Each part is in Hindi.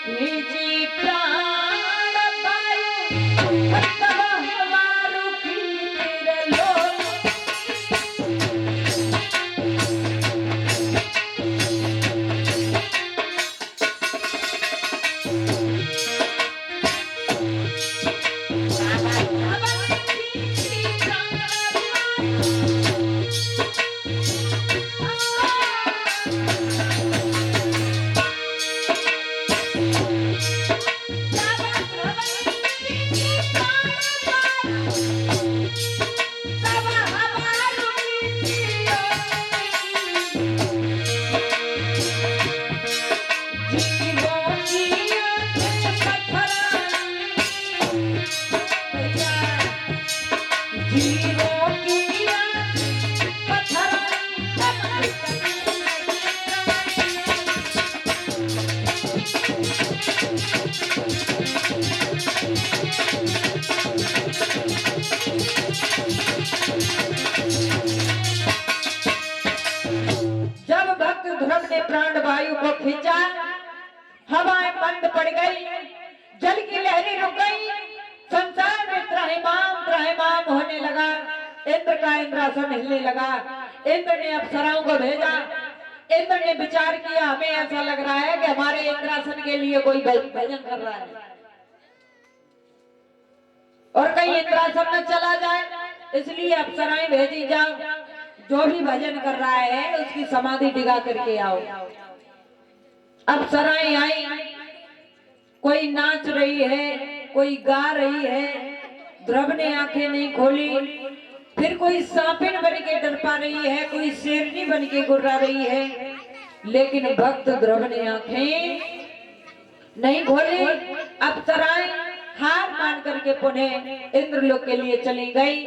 निजी प्राण पायो तब हमारू कीर लो प्राण वायु को खींचा, हवाएं बंद पड़ गई, जल की लहरें रुक गई, संसार में त्राहिमाम होने लगा। इंद्र का इंद्रासन हिलने लगा। इंद्र ने अप्सराओं को भेजा। इंद्र ने विचार किया, हमें ऐसा लग रहा है कि हमारे इंद्रासन के लिए कोई भजन कर रहा है और कहीं इंद्रासन में चला जाए, इसलिए अप्सराएं भेजी जाओ, जो भी भजन कर रहा है उसकी समाधि डिगा करके आओ। अप्सराएं आई, कोई नाच रही है, कोई गा रही है। ध्रुव ने आंखें नहीं खोली। फिर कोई सांपिन बन के डरपा रही है, कोई शेरनी बन के गुर्रा रही है, लेकिन भक्त ध्रुव ने आंखें नहीं खोली। अप्सराएं हार मान करके पुनः इंद्रलोक के लिए चली गई।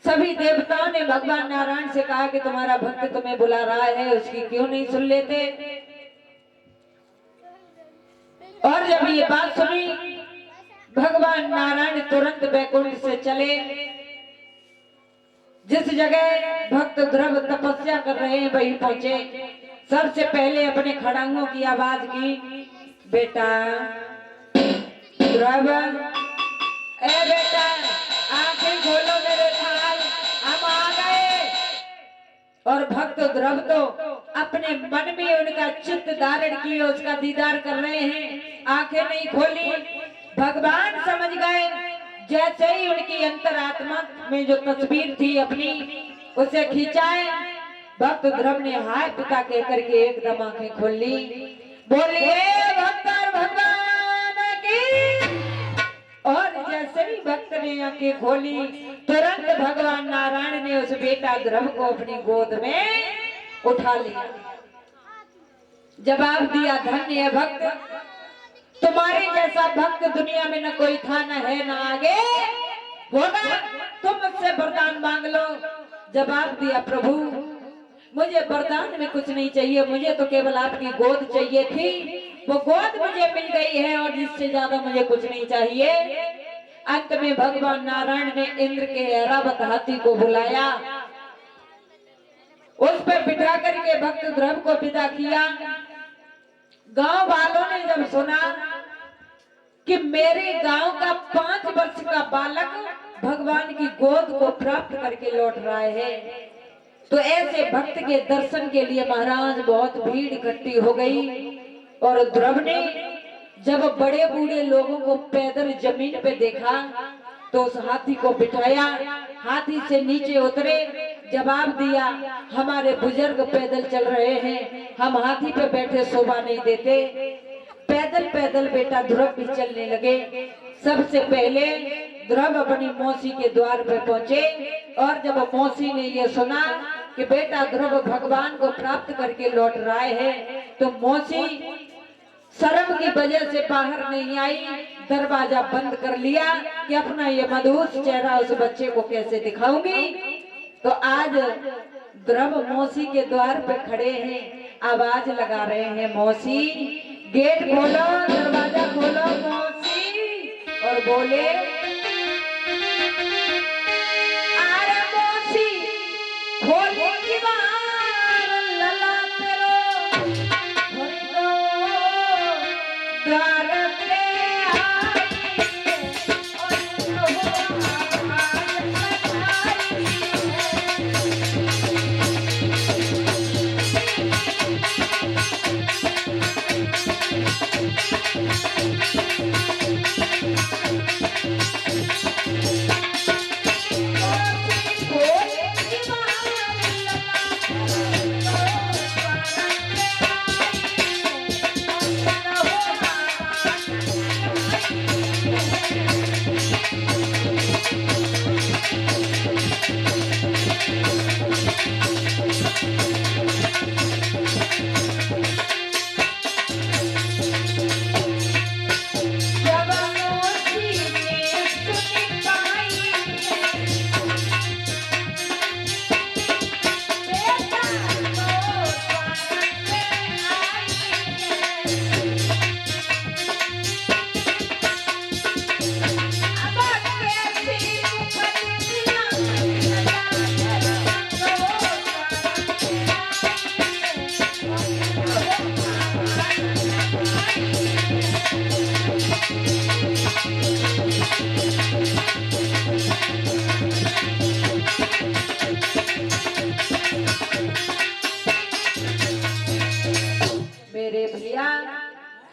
सभी देवताओं ने भगवान नारायण से कहा कि तुम्हारा भक्त तुम्हें बुला रहा है, उसकी क्यों नहीं सुन लेते। और जब ये बात सुनी, भगवान नारायण तुरंत वैकुंठ से चले। जिस जगह भक्त ध्रुव तपस्या कर रहे हैं वहीं पहुंचे। सबसे पहले अपने खड़ांगों की आवाज की, बेटा ध्रुव, ए बेटा आंखें खोलो मेरे थाल, हम आ गए। और भक्त ध्रुव तो अपने मन में उनका चित्त धारण किए, उसका दीदार कर रहे हैं, आंखें नहीं खोली। भगवान समझ गए। जैसे ही उनकी अंतरात्मा में जो तस्वीर थी अपनी, उसे खींचाए। भक्त ध्रुव ने हाय पिता कह करके एकदम आंखें खोल ली। बोलिए भक्त भगवान की। और जैसे ही भक्त ने आंखें खोली, तुरंत भगवान नारायण ने उस बेटा ध्रुव को अपनी गोद में उठा लिया। जवाब दिया, धन्य है भक्त, तुम्हारे जैसा भक्त दुनिया में न कोई था, न है, न आगे होगा। तुम मुझसे वरदान मांग लो। जवाब दिया, प्रभु मुझे वरदान में कुछ नहीं चाहिए, मुझे तो केवल आपकी गोद चाहिए थी। वो गोद मुझे मिल गई है और इससे ज्यादा मुझे कुछ नहीं चाहिए। अंत में भगवान नारायण ने इंद्र के ऐरावत हाथी को बुलाया, उस पर बिठा करके भक्त ध्रुव को विदा किया। गांव वालों ने जब सुना कि मेरे गांव का 5 वर्ष का बालक भगवान की गोद को प्राप्त करके लौट रहा है, तो ऐसे भक्त के दर्शन के लिए महाराज बहुत भीड़ इकट्ठी हो गई। और ध्रुव ने जब बड़े बूढ़े लोगों को पैदल जमीन पे देखा, तो उस हाथी को बिठाया, हाथी से नीचे उतरे। जवाब दिया, हमारे बुजुर्ग पैदल चल रहे हैं, हम हाथी पे बैठे शोभा नहीं देते। पैदल पैदल बेटा ध्रुव भी चलने लगे। सबसे पहले ध्रुव अपनी मौसी के द्वार पे पहुंचे। और जब मौसी ने ये सुना कि बेटा ध्रुव भगवान को प्राप्त करके लौट रहा है, तो मौसी शर्म की वजह से बाहर नहीं आई, दरवाजा बंद कर लिया कि अपना ये मधुर चेहरा उस बच्चे को कैसे दिखाऊंगी। तो आज ध्रुव मौसी के द्वार पे खड़े हैं, आवाज लगा रहे हैं, मौसी गेट खोलो, दरवाजा खोलो मौसी, और बोले